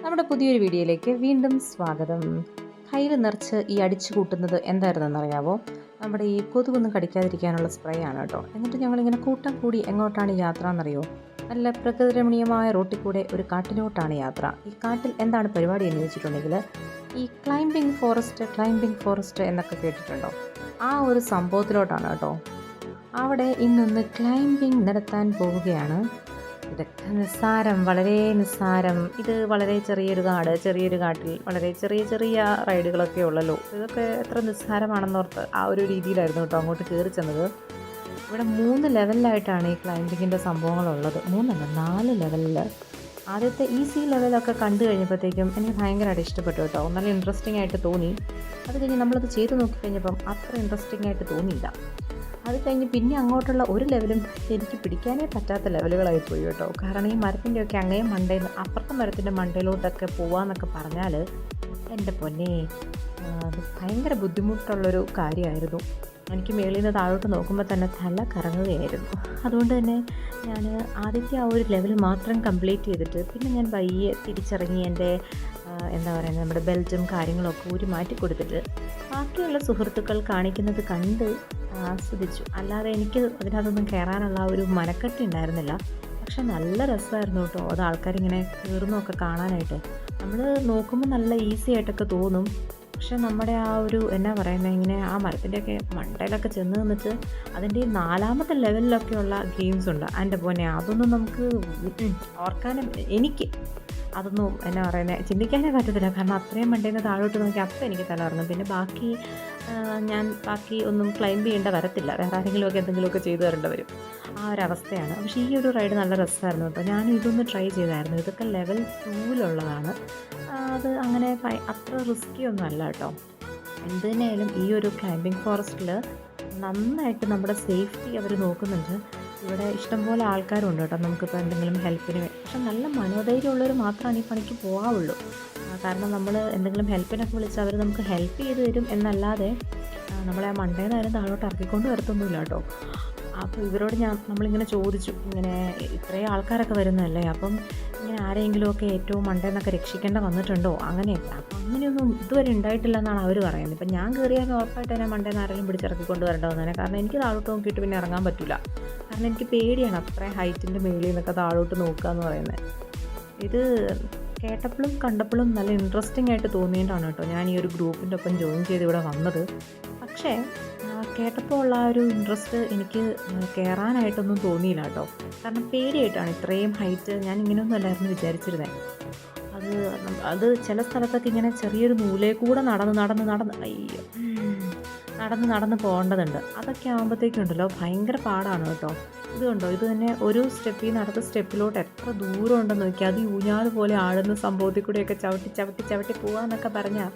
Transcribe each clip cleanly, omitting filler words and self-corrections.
നമ്മുടെ പുതിയൊരു വീഡിയോയിലേക്ക് വീണ്ടും സ്വാഗതം. കയ്യിൽ നിറച്ച് ഈ അടിച്ചു കൂട്ടുന്നത് എന്തായിരുന്നെന്നറിയാവോ? നമ്മുടെ ഈ കൊതുകൊന്നും കടിക്കാതിരിക്കാനുള്ള സ്പ്രേ ആണ് കേട്ടോ. എന്നിട്ട് ഞങ്ങളിങ്ങനെ കൂട്ടം കൂടി എങ്ങോട്ടാണ് യാത്ര എന്നറിയോ? നല്ല പ്രകൃതിരമണീയമായ റോട്ടിൽ കൂടെ ഒരു കാട്ടിലോട്ടാണ് യാത്ര. ഈ കാട്ടിൽ എന്താണ് പരിപാടി എന്ന് വെച്ചിട്ടുണ്ടെങ്കിൽ ഈ ക്ലൈംബിംഗ് ഫോറസ്റ്റ് എന്നൊക്കെ കേട്ടിട്ടുണ്ടോ? ആ ഒരു സംഭവത്തിലോട്ടാണ് കേട്ടോ. അവിടെ ഇന്നൊന്ന് ക്ലൈംബിംഗ് നടത്താൻ പോവുകയാണ്. ഇതൊക്കെ നിസ്സാരം, വളരെ നിസ്സാരം. ഇത് വളരെ ചെറിയൊരു കാട്ടിൽ വളരെ ചെറിയ ചെറിയ റൈഡുകളൊക്കെ ഉള്ളല്ലോ. ഇതൊക്കെ എത്ര നിസ്സാരമാണെന്നോർത്ത് ആ ഒരു രീതിയിലായിരുന്നു കേട്ടോ അങ്ങോട്ട് കയറി ചെന്നത്. ഇവിടെ 3 ലെവലിലായിട്ടാണ് ഈ ക്ലൈംബിങ്ങിൻ്റെ സംഭവങ്ങളുള്ളത്. 3 അല്ല 4 ലെവലിൽ. ആദ്യത്തെ ഈസി ലെവലൊക്കെ കണ്ടു കഴിഞ്ഞപ്പോഴത്തേക്കും എനിക്ക് ഭയങ്കരമായിട്ട് ഇഷ്ടപ്പെട്ടു കേട്ടോ. നല്ല ഇൻട്രസ്റ്റിംഗ് ആയിട്ട് തോന്നി. അത് കഴിഞ്ഞ് നമ്മളത് ചെയ്ത് നോക്കിക്കഴിഞ്ഞപ്പം അത്ര ഇൻട്രസ്റ്റിംഗ് ആയിട്ട് തോന്നിയില്ല. അത് കഴിഞ്ഞ് പിന്നെ അങ്ങോട്ടുള്ള ഒരു ലെവലും എനിക്ക് പിടിക്കാനേ പറ്റാത്ത ലെവലുകളായിപ്പോയി കേട്ടോ. കാരണം ഈ മരത്തിൻ്റെയൊക്കെ അങ്ങേ മണ്ടയിൽ നിന്ന് അപ്പുറത്തെ മരത്തിൻ്റെ മണ്ടയിലോട്ടൊക്കെ പോവാന്നൊക്കെ പറഞ്ഞാൽ എൻ്റെ പൊന്നേ, അത് ഭയങ്കര ബുദ്ധിമുട്ടുള്ളൊരു കാര്യമായിരുന്നു. എനിക്ക് മേളിൽ നിന്ന് താഴോട്ട് നോക്കുമ്പോൾ തന്നെ തല കറങ്ങുകയായിരുന്നു. അതുകൊണ്ട് തന്നെ ഞാൻ ആദ്യത്തെ ആ ഒരു ലെവൽ മാത്രം കംപ്ലീറ്റ് ചെയ്തിട്ട് പിന്നെ ഞാൻ പയ്യെ തിരിച്ചിറങ്ങി എൻ്റെ എന്താ പറയുക നമ്മുടെ ബെൽറ്റും കാര്യങ്ങളൊക്കെ ഊരി മാറ്റി കൊടുത്തിട്ട് ബാക്കിയുള്ള സുഹൃത്തുക്കൾ കാണിക്കുന്നത് കണ്ട് ആസ്വദിച്ചു. അല്ലാതെ എനിക്ക് അതിനകത്തൊന്നും കയറാനുള്ള ഒരു മനക്കെട്ട് ഉണ്ടായിരുന്നില്ല. പക്ഷെ നല്ല രസമായിരുന്നു കേട്ടോ. അത് ആൾക്കാരിങ്ങനെ കയറുന്നതൊക്കെ കാണാനായിട്ട്. നമ്മൾ നോക്കുമ്പോൾ നല്ല ഈസി ആയിട്ടൊക്കെ തോന്നും. പക്ഷെ നമ്മുടെ ആ ഒരു എന്നാ പറയുന്നത്, ഇങ്ങനെ ആ മരത്തിൻ്റെയൊക്കെ മണ്ടയിലൊക്കെ ചെന്ന് നിന്നിട്ട് അതിൻ്റെ 4ാമത്തെ ലെവലിലൊക്കെയുള്ള ഗെയിംസ് ഉണ്ട്. എൻ്റെ പോന്നെ അതൊന്നും നമുക്ക് ഓർക്കാനും എനിക്ക് അതൊന്നും എന്നാ പറയുന്നത് ചിന്തിക്കാനേ പറ്റത്തില്ല. കാരണം അത്രയും മണ്ടയിൽ നിന്ന് താഴോട്ട് നോക്കി അപ്പം എനിക്ക് തല ഇറങ്ങും. പിന്നെ ബാക്കി ഒന്നും ക്ലൈംബ് ചെയ്യേണ്ട വരത്തില്ല. വേറെ ആരെങ്കിലുമൊക്കെ എന്തെങ്കിലുമൊക്കെ ചെയ്തു തരേണ്ടി വരും. ആ ഒരവസ്ഥയാണ്. പക്ഷേ ഈ ഒരു റൈഡ് നല്ല രസമായിരുന്നു കേട്ടോ. ഞാൻ ഇതൊന്ന് ട്രൈ ചെയ്തായിരുന്നു. ഇതൊക്കെ ലെവൽ 2-ലുള്ളതാണ്. അത് അങ്ങനെ അത്ര റിസ്ക്കി ഒന്നും അല്ല കേട്ടോ. എന്ത് തന്നെയായാലും ഈ ഒരു ക്ലൈംബിംഗ് ഫോറസ്റ്റിൽ നന്നായിട്ട് നമ്മുടെ സേഫ്റ്റി അവർ നോക്കുന്നുണ്ട്. ഇവിടെ ഇഷ്ടംപോലെ ആൾക്കാരുണ്ട് കേട്ടോ. നമുക്കിപ്പോൾ എന്തെങ്കിലും ഹെൽപ്പിന് പക്ഷെ നല്ല മനോധൈര്യമുള്ളവർ മാത്രമാണ് ഈ പണിക്ക് പോകാവുള്ളൂ. കാരണം നമ്മൾ എന്തെങ്കിലും ഹെൽപ്പിനൊക്കെ വിളിച്ച് അവർ നമുക്ക് ഹെൽപ്പ് ചെയ്ത് തരും എന്നല്ലാതെ നമ്മളെ ആ മണ്ടയിൽ നിന്ന് ആരും താഴോട്ട് ഇറക്കിക്കൊണ്ട് വരത്തൊന്നുമില്ല കേട്ടോ. അപ്പോൾ ഇവരോട് നമ്മളിങ്ങനെ ചോദിച്ചു, ഇങ്ങനെ ഇത്രയും ആൾക്കാരൊക്കെ വരുന്നതല്ലേ, അപ്പം ഇങ്ങനെ ആരെങ്കിലുമൊക്കെ ഏറ്റവും മണ്ടയിൽ നിന്നൊക്കെ രക്ഷിക്കേണ്ട വന്നിട്ടുണ്ടോ അങ്ങനെയൊക്കെ. അപ്പം അങ്ങനെയൊന്നും ഇതുവരെ ഉണ്ടായിട്ടില്ല എന്നാണ് അവർ പറയുന്നത്. ഇപ്പം ഞാൻ കയറിയാൽ ഉറപ്പായിട്ട് തന്നെ മണ്ടയിൽ നിന്ന് ആരെങ്കിലും പിടിച്ചിറക്കിക്കൊണ്ട് വരേണ്ടതെന്ന്. കാരണം എനിക്ക് താഴോട്ട് നോക്കിയിട്ട് പിന്നെ ഇറങ്ങാൻ പറ്റില്ല. കാരണം എനിക്ക് പേടിയാണ് അത്രയും ഹൈറ്റിൻ്റെ മേളിൽ നിന്നൊക്കെ താഴോട്ട് നോക്കുക എന്ന് പറയുന്നത്. ഇത് കേട്ടപ്പോഴും കണ്ടപ്പോഴും നല്ല ഇൻട്രസ്റ്റിംഗ് ആയിട്ട് തോന്നിയിട്ടാണ് കേട്ടോ ഞാൻ ഈ ഒരു ഗ്രൂപ്പിൻ്റെ ഒപ്പം ജോയിൻ ചെയ്ത് ഇവിടെ വന്നത്. പക്ഷേ കേട്ടപ്പോൾ ഉള്ള ആ ഒരു ഇൻട്രസ്റ്റ് എനിക്ക് കയറാനായിട്ടൊന്നും തോന്നിയില്ല കേട്ടോ. കാരണം പേടിയായിട്ടാണ്. ഇത്രയും ഹൈറ്റ് ഞാൻ ഇങ്ങനെയൊന്നും അല്ലായിരുന്നു വിചാരിച്ചിരുന്നത്. അത് ചില സ്ഥലത്തൊക്കെ ഇങ്ങനെ ചെറിയൊരു നൂലേ കൂടെ നടന്ന് പോകേണ്ടതുണ്ട്. അതൊക്കെ ആകുമ്പോഴത്തേക്കുണ്ടല്ലോ ഭയങ്കര പാടാണ് കേട്ടോ. ഇതുണ്ടോ, ഇത് തന്നെ ഒരു സ്റ്റെപ്പിൽ നിന്ന് അടുത്ത സ്റ്റെപ്പിലോട്ട് എത്ര ദൂരം ഉണ്ടെന്ന് നോക്കി. അത് ഊഞ്ഞാൽ പോലെ ആടുന്ന സംഭവത്തിൽ കൂടെയൊക്കെ ചവിട്ടി പോകാമെന്നൊക്കെ പറഞ്ഞാൽ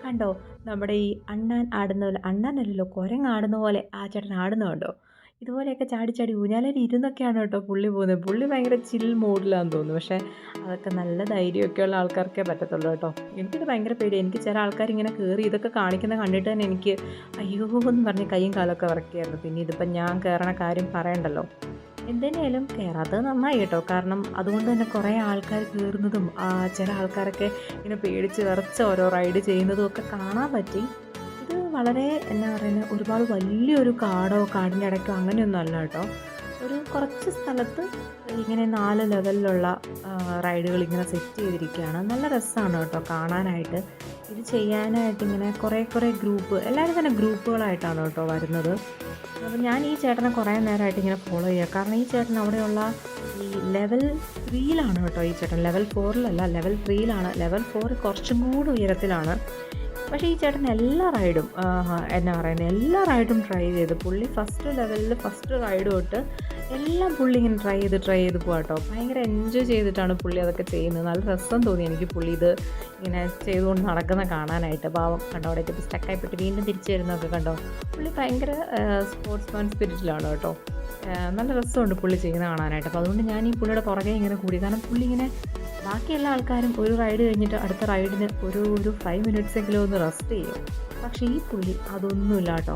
കണ്ടോ, നമ്മുടെ ഈ അണ്ണാൻ ആടുന്ന പോലെ, അണ്ണാനല്ലല്ലോ കുരങ്ങാടുന്ന പോലെ ആ ചേട്ടൻ ആടുന്നുണ്ടോ. ഇതുപോലെയൊക്കെ ചാടി ഊഞ്ഞാലയിൽ ഇരുന്നൊക്കെയാണ് കേട്ടോ പുള്ളി പോകുന്നത്. പുള്ളി ഭയങ്കര ചിൽ മോഡിലാണെന്ന് തോന്നുന്നു. പക്ഷേ അതൊക്കെ നല്ല ധൈര്യമൊക്കെയുള്ള ആൾക്കാർക്കേ പറ്റത്തുള്ളൂ കേട്ടോ. എനിക്കിത് ഭയങ്കര പേടി. എനിക്ക് ചില ആൾക്കാരിങ്ങനെ കയറി ഇതൊക്കെ കാണിക്കുന്ന കണ്ടിട്ട് തന്നെ എനിക്ക് അയ്യോ എന്ന് പറഞ്ഞ് കൈയും കാലമൊക്കെ വിറക്കിയായിരുന്നു. പിന്നെ ഇതിപ്പം ഞാൻ കയറണ കാര്യം പറയണ്ടല്ലോ. എന്തിനേലും കയറാത്തത് നന്നായി കേട്ടോ. കാരണം അതുകൊണ്ട് തന്നെ കുറേ ആൾക്കാർ കയറുന്നതും ചില ആൾക്കാരൊക്കെ ഇങ്ങനെ പേടിച്ച് വിറച്ച് ഓരോ റൈഡ് ചെയ്യുന്നതും ഒക്കെ കാണാൻ പറ്റി. ഇത് വളരെ എന്നാ പറയുന്നത്, ഒരുപാട് വലിയൊരു കാടിൻ്റെ ഇടയ്ക്കോ അങ്ങനെയൊന്നും അല്ല കേട്ടോ. ഒരു കുറച്ച് സ്ഥലത്ത് ഇങ്ങനെ 4 ലെവലിലുള്ള റൈഡുകൾ ഇങ്ങനെ സെറ്റ് ചെയ്തിരിക്കുകയാണ്. നല്ല രസമാണ് കേട്ടോ കാണാനായിട്ട്. ഇത് ചെയ്യാനായിട്ട് ഇങ്ങനെ കുറേ ഗ്രൂപ്പ്, എല്ലാവരും തന്നെ ഗ്രൂപ്പുകളായിട്ടാണ് കേട്ടോ വരുന്നത്. അപ്പോൾ ഞാൻ ഈ ചേട്ടനെ കുറേ നേരമായിട്ട് ഇങ്ങനെ ഫോളോ ചെയ്യുക. കാരണം ഈ ചേട്ടൻ അവിടെയുള്ള ഈ ലെവൽ 3-ലാണ് കേട്ടോ. ഈ ചേട്ടൻ ലെവൽ 4-ലല്ല, ലെവൽ 3-ലാണ്. ലെവൽ 4 കുറച്ചും കൂടി ഉയരത്തിലാണ്. പക്ഷേ ഈ ചേട്ടൻ എല്ലാ റൈഡും ട്രൈ ചെയ്ത് പുള്ളി ഫസ്റ്റ് ലെവലിൽ ഫസ്റ്റ് റൈഡ് തൊട്ട് എല്ലാം പുള്ളി ഇങ്ങനെ ട്രൈ ചെയ്ത് പോകാട്ടോ. ഭയങ്കര എൻജോയ് ചെയ്തിട്ടാണ് പുള്ളി അതൊക്കെ ചെയ്യുന്നത്. നല്ല രസം തോന്നി എനിക്ക് പുള്ളി ഇത് ഇങ്ങനെ ചെയ്തുകൊണ്ട് നടക്കുന്ന കാണാനായിട്ട്. പാവം കണ്ടോ, അവിടേക്ക് സ്റ്റക്കായിപ്പെട്ട് വീണ്ടും തിരിച്ചു വരുന്നതൊക്കെ കണ്ടോ. പുള്ളി ഭയങ്കര സ്പോർട്സ്മാൻ സ്പിരിറ്റിലാണ് കേട്ടോ. നല്ല രസമുണ്ട് പുള്ളി ചെയ്യുന്ന കാണാനായിട്ട്. അപ്പോൾ അതുകൊണ്ട് ഞാൻ ഈ പുള്ളിയുടെ പുറകെ ഇങ്ങനെ കൂടി. കാരണം പുള്ളി ഇങ്ങനെ ബാക്കിയെല്ലാ ആൾക്കാരും ഒരു റൈഡ് കഴിഞ്ഞിട്ട് അടുത്ത റൈഡിന് ഒരു 5 മിനിറ്റ്സെങ്കിലും ഒന്ന് റെസ്റ്റ് ചെയ്യും. പക്ഷേ ഈ പുള്ളി അതൊന്നുമില്ല കേട്ടോ.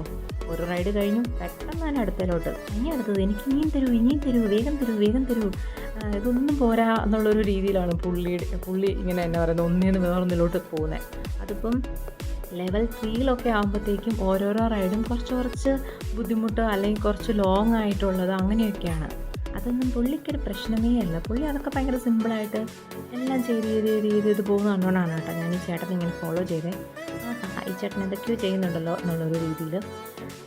ഒരു റൈഡ് കഴിഞ്ഞു പെട്ടെന്ന് തന്നെ അടുത്തതിലോട്ട്, ഇനി അടുത്തത് എനിക്ക് ഇനിയും തരൂ വേഗം തരൂ ഇതൊന്നും പോരാ എന്നുള്ളൊരു രീതിയിലാണ് പുള്ളി ഇങ്ങനെ എന്നാ പറയുന്നത് ഒന്നേന്ന് വേറൊന്നിലോട്ട് പോകുന്നത്. അതിപ്പം ലെവൽ 3 ആകുമ്പോഴത്തേക്കും ഓരോരോ റൈഡും കുറച്ച് ബുദ്ധിമുട്ട് അല്ലെങ്കിൽ കുറച്ച് ലോങ് ആയിട്ടുള്ളത് അങ്ങനെയൊക്കെയാണ്. അതൊന്നും പുള്ളിക്കൊരു പ്രശ്നമേ അല്ല. പുള്ളി അതൊക്കെ ഭയങ്കര സിമ്പിളായിട്ട് എല്ലാം ചെയ്ത് പോകുന്ന കണ്ടുകൊണ്ടാണ് കേട്ടോ ഞാൻ ഈ ചേട്ടനെ ഇങ്ങനെ ഫോളോ ചെയ്തേ. ഈ ചേട്ടൻ എന്തൊക്കെയോ ചെയ്യുന്നുണ്ടല്ലോ എന്നുള്ളൊരു രീതിയിൽ.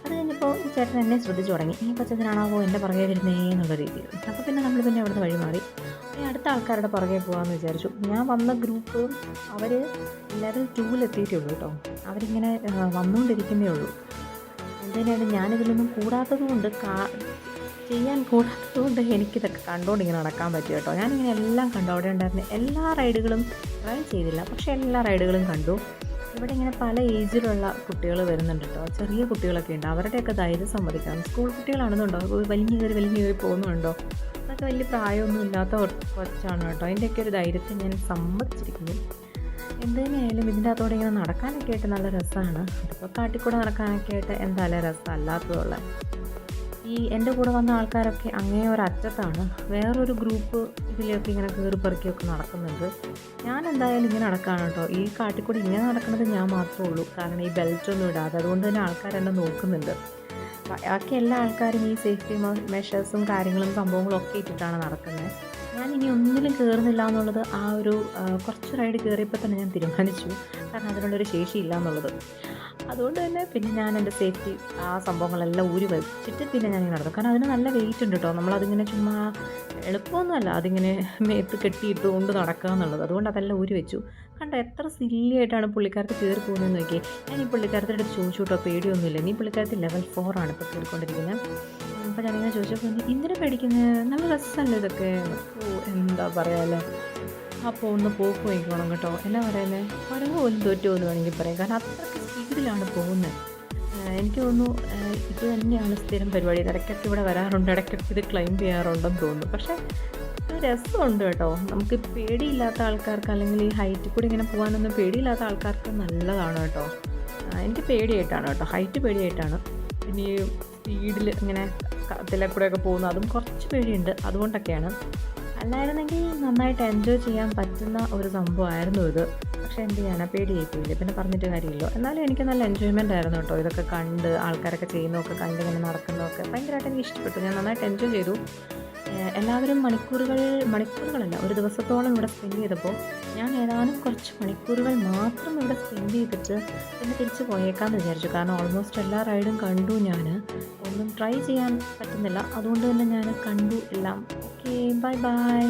അത് കഴിഞ്ഞപ്പോൾ ഈ ചേട്ടൻ എന്നെ ശ്രദ്ധിച്ചു തുടങ്ങി. ഈ കൊച്ചതിനാണാവോ എൻ്റെ പുറകെ വരുന്നേ എന്നുള്ള രീതിയിൽ. അപ്പോൾ പിന്നെ നമ്മൾ പിന്നെ അവിടുന്ന് വഴി മാറി. ഈ അടുത്ത ആൾക്കാരുടെ പുറകെ പോകാമെന്ന് വിചാരിച്ചു. ഞാൻ വന്ന ഗ്രൂപ്പ് അവർ ലെവൽ 2 കേട്ടോ. അവരിങ്ങനെ വന്നുകൊണ്ടിരിക്കുന്നേ ഉള്ളൂ. എന്തിനാണ് ഞാനിതിലൊന്നും ചെയ്യാൻ കൂടാത്തതുകൊണ്ട് എനിക്കിതൊക്കെ കണ്ടുകൊണ്ട് ഇങ്ങനെ നടക്കാൻ പറ്റും കേട്ടോ. ഞാനിങ്ങനെ എല്ലാം കണ്ടു. അവിടെ ഉണ്ടായിരുന്ന എല്ലാ റൈഡുകളും ട്രൈ ചെയ്തില്ല, പക്ഷേ എല്ലാ റൈഡുകളും കണ്ടു. ഇവിടെ ഇങ്ങനെ പല ഏജിലുള്ള കുട്ടികൾ വരുന്നുണ്ട് കേട്ടോ. ചെറിയ കുട്ടികളൊക്കെ ഉണ്ട്. അവരുടെയൊക്കെ ധൈര്യം സമ്മതിക്കണം. സ്കൂൾ കുട്ടികളാണെന്നുണ്ടോ വലിഞ്ഞു കയറി പോകുന്നുണ്ടോ? അതൊക്കെ വലിയ പ്രായമൊന്നും ഇല്ലാത്ത കൊച്ചാണ് കേട്ടോ. അതിൻ്റെയൊക്കെ ഒരു ധൈര്യത്തെ ഞാൻ സമ്മതിച്ചിരിക്കുന്നു. എന്ത് തന്നെയായാലും ഇതിൻ്റെ അകത്തോടെ ഇങ്ങനെ നടക്കാനൊക്കെ ആയിട്ട് നല്ല രസമാണ്. അതിപ്പോൾ കാട്ടിക്കൂടെ നടക്കാനൊക്കെ ആയിട്ട് എന്തായാലും രസം അല്ലാത്തതുള്ള. ഈ എൻ്റെ കൂടെ വന്ന ആൾക്കാരൊക്കെ അങ്ങേ ഒരറ്റത്താണ്. വേറൊരു ഗ്രൂപ്പ് ഇതിലൊക്കെ ഇങ്ങനെ കയറിപ്പറിക്കൊക്കെ നടക്കുന്നുണ്ട്. ഞാൻ എന്തായാലും ഇങ്ങനെ നടക്കുകയാണ് കേട്ടോ. ഈ കാട്ടിക്കൂടി ഇങ്ങനെ നടക്കുന്നത് ഞാൻ മാത്രമേ ഉള്ളൂ. കാരണം ഈ ബെൽറ്റൊന്നും ഇടാതെ. അതുകൊണ്ട് തന്നെ ആൾക്കാരെന്നെ നോക്കുന്നുണ്ട്. ബാക്കി എല്ലാ ആൾക്കാരും ഈ സേഫ്റ്റി മെഷേഴ്സും കാര്യങ്ങളും സംഭവങ്ങളും ഒക്കെ ഇട്ടിട്ടാണ് നടക്കുന്നത്. ഞാൻ ഇനി ഒന്നിലും കയറുന്നില്ല എന്നുള്ളത് ആ ഒരു കുറച്ച് റൈഡ് കയറിയപ്പോൾ തന്നെ ഞാൻ തീരുമാനിച്ചു. കാരണം അതിനുള്ളൊരു ശേഷിയില്ല എന്നുള്ളത്. അതുകൊണ്ട് തന്നെ പിന്നെ ഞാൻ എൻ്റെ സേഫ്റ്റി ആ സംഭവങ്ങളെല്ലാം ഊരി വെച്ചിട്ട് പിന്നെ ഞാൻ നടന്നു. കാരണം അതിന് നല്ല വെയിറ്റ് ഉണ്ട് കേട്ടോ. നമ്മളതിങ്ങനെ ചുമ്മാ എളുപ്പമൊന്നുമല്ല അതിങ്ങനെ മേത്ത് കെട്ടിയിട്ടുകൊണ്ട് നടക്കുക എന്നുള്ളത്. അതുകൊണ്ട് അതെല്ലാം ഊരി വെച്ചു. കണ്ടോ എത്ര സില്ലിയായിട്ടാണ് പുള്ളിക്കാരത്ത് കയറി പോകുന്നതെന്ന് നോക്കി. ഞാൻ ഈ പുള്ളിക്കാരത്തിൻ്റെ അടുത്ത് ചോദിച്ചു കേട്ടോ, പേടിയൊന്നുമില്ല. നീ പുള്ളിക്കാരത്തി ലെവൽ 4 ഇപ്പോൾ കയറിക്കൊണ്ടിരിക്കുന്നത്. അപ്പോൾ ഞാനിങ്ങനെ ചോദിച്ചപ്പോൾ എന്തിനാ പേടിക്കുന്നത്, നല്ല രസമല്ലേ ഇതൊക്കെ. എന്താ പറയാല്ലേ, അപ്പോൾ ഒന്ന് പോക്ക് വയ്ക്കണം കേട്ടോ. എന്നാ പറയുന്നത്, കുരങ്ങ് പോലും തോറ്റു എന്ന് വേണമെങ്കിൽ പറയാം. കാരണം അത്രയ്ക്ക് സ്പീഡിലാണ് പോകുന്നത്. എനിക്ക് തോന്നുന്നു ഇത് തന്നെയാണ് സ്ഥിരം പരിപാടി. ഇടയ്ക്കൊക്കെ ഇവിടെ വരാറുണ്ട്, ഇടയ്ക്കൊക്കെ ഇത് ക്ലൈംബ് ചെയ്യാറുണ്ടെന്ന് തോന്നുന്നു. പക്ഷേ രസമുണ്ട് കേട്ടോ. നമുക്ക് പേടിയില്ലാത്ത ആൾക്കാർക്ക് അല്ലെങ്കിൽ ഈ ഹൈറ്റിൽ കൂടി ഇങ്ങനെ പോകാനൊന്നും പേടിയില്ലാത്ത ആൾക്കാർക്ക് നല്ലതാണ് കേട്ടോ. എനിക്ക് പേടിയായിട്ടാണ് കേട്ടോ, ഹൈറ്റ് പേടിയായിട്ടാണ്. പിന്നെ ഈ സ്പീഡിൽ ഇങ്ങനെ ഇതിലെ കൂടെയൊക്കെ പോകുന്നു അതും കുറച്ച് പേടിയുണ്ട്. അതുകൊണ്ടൊക്കെയാണ്. അല്ലായിരുന്നെങ്കിൽ നന്നായിട്ട് എൻജോയ് ചെയ്യാൻ പറ്റുന്ന ഒരു സംഭവമായിരുന്നു ഇത്. പക്ഷേ എന്ത് ചെയ്യാനാ, പേടിയായിപ്പോയില്ലേ, പിന്നെ പറഞ്ഞിട്ട് കാര്യമില്ല. എന്നാലും എനിക്ക് നല്ല എൻജോയ്മെൻ്റ് ആയിരുന്നു കേട്ടോ. ഇതൊക്കെ കണ്ട് ആൾക്കാരൊക്കെ ചെയ്യുന്നതൊക്കെ കണ്ട് ഇങ്ങനെ നടക്കുന്നതൊക്കെ ഭയങ്കരമായിട്ട് എനിക്ക് ഇഷ്ടപ്പെട്ടു. ഞാൻ നന്നായിട്ട് എൻജോയ് ചെയ്തു. എല്ലാവരും മണിക്കൂറുകളല്ല ഒരു ദിവസത്തോളം ഇവിടെ സ്പെൻഡ് ചെയ്തപ്പോൾ ഞാൻ ഏതാനും കുറച്ച് മണിക്കൂറുകൾ മാത്രം ഇവിടെ സ്പെൻഡ് ചെയ്തിട്ട് പിന്നെ തിരിച്ച് പോയേക്കാമെന്ന് വിചാരിച്ചു. കാരണം ഓൾമോസ്റ്റ് എല്ലാ റൈഡും കണ്ടു. ഞാൻ ഒന്നും ട്രൈ ചെയ്യാൻ പറ്റുന്നില്ല. അതുകൊണ്ട് തന്നെ ഞാൻ കണ്ടു എല്ലാം. Okay, bye bye.